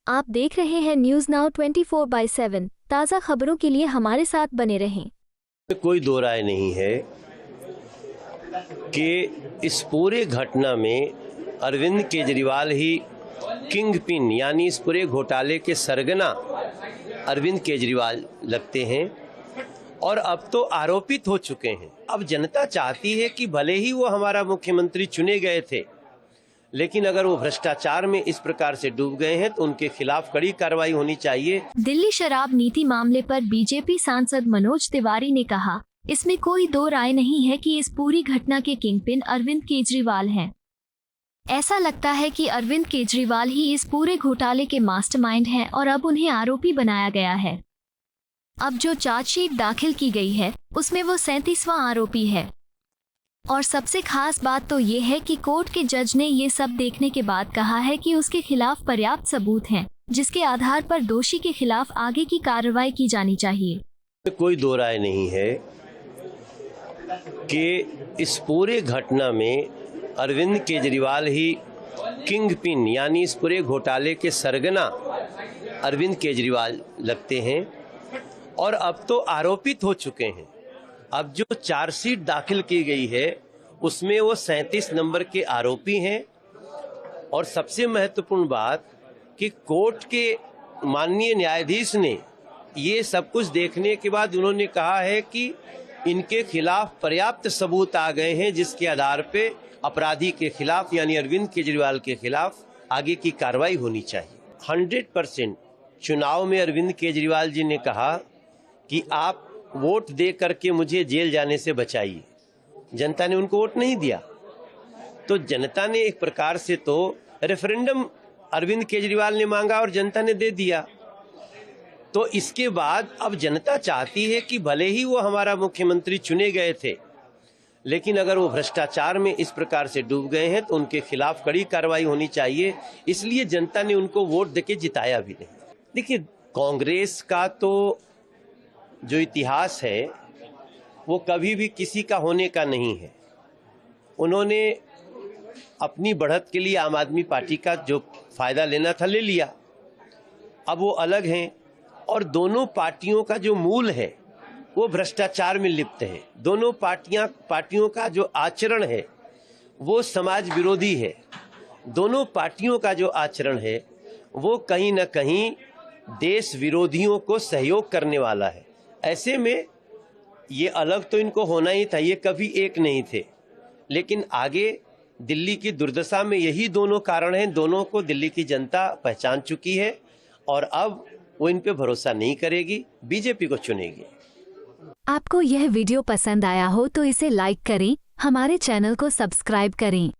आप देख रहे हैं न्यूज नाउ 24/7। ताज़ा खबरों के लिए हमारे साथ बने रहें। कोई दो राय नहीं है कि इस पूरे घटना में अरविंद केजरीवाल ही किंग पिन यानी इस पूरे घोटाले के सरगना अरविंद केजरीवाल लगते हैं और अब तो आरोपित हो चुके हैं। अब जनता चाहती है कि भले ही वो हमारा मुख्यमंत्री चुने गए थे, लेकिन अगर वो भ्रष्टाचार में इस प्रकार से डूब गए हैं तो उनके खिलाफ कड़ी कार्रवाई होनी चाहिए। दिल्ली शराब नीति मामले पर बीजेपी सांसद मनोज तिवारी ने कहा, इसमें कोई दो राय नहीं है कि इस पूरी घटना के किंगपिन अरविंद केजरीवाल हैं। ऐसा लगता है कि अरविंद केजरीवाल ही इस पूरे घोटाले के मास्टरमाइंड हैं और अब उन्हें आरोपी बनाया गया है। अब जो चार्जशीट दाखिल की गई है उसमें वो 37वां आरोपी है। और सबसे खास बात तो ये है कि कोर्ट के जज ने ये सब देखने के बाद कहा है कि उसके खिलाफ पर्याप्त सबूत हैं, जिसके आधार पर दोषी के खिलाफ आगे की कार्रवाई की जानी चाहिए। कोई दो राय नहीं है कि इस पूरे घटना में अरविंद केजरीवाल ही किंग पिन यानी इस पूरे घोटाले के सरगना अरविंद केजरीवाल लगते हैं और अब तो आरोपित हो चुके हैं। अब जो चार्जशीट दाखिल की गई है उसमें वो 37 नंबर के आरोपी हैं और सबसे महत्वपूर्ण बात कि कोर्ट के माननीय न्यायाधीश ने ये सब कुछ देखने के बाद उन्होंने कहा है कि इनके खिलाफ पर्याप्त सबूत आ गए हैं, जिसके आधार पे अपराधी के खिलाफ यानी अरविंद केजरीवाल के खिलाफ आगे की कार्रवाई होनी चाहिए। 100% चुनाव में अरविंद केजरीवाल जी ने कहा कि आप वोट दे करके मुझे जेल जाने से बचाइए। जनता ने उनको वोट नहीं दिया, तो जनता ने एक प्रकार से तो रेफरेंडम अरविंद केजरीवाल ने मांगा और जनता ने दे दिया। तो इसके बाद अब जनता चाहती है कि भले ही वो हमारा मुख्यमंत्री चुने गए थे, लेकिन अगर वो भ्रष्टाचार में इस प्रकार से डूब गए हैं तो उनके खिलाफ कड़ी कार्रवाई होनी चाहिए। इसलिए जनता ने उनको वोट देके जिताया भी नहीं। देखिए, कांग्रेस का तो जो इतिहास है वो कभी भी किसी का होने का नहीं है। उन्होंने अपनी बढ़त के लिए आम आदमी पार्टी का जो फायदा लेना था ले लिया। अब वो अलग हैं और दोनों पार्टियों का जो मूल है वो भ्रष्टाचार में लिप्त है। दोनों पार्टियों का जो आचरण है वो समाज विरोधी है। दोनों पार्टियों का जो आचरण है वो कहीं न कहीं देश विरोधियों को सहयोग करने वाला है। ऐसे में ये अलग तो इनको होना ही था, ये कभी एक नहीं थे। लेकिन आगे दिल्ली की दुर्दशा में यही दोनों कारण हैं। दोनों को दिल्ली की जनता पहचान चुकी है और अब वो इन पे भरोसा नहीं करेगी, बीजेपी को चुनेगी। आपको यह वीडियो पसंद आया हो तो इसे लाइक करें, हमारे चैनल को सब्सक्राइब करें।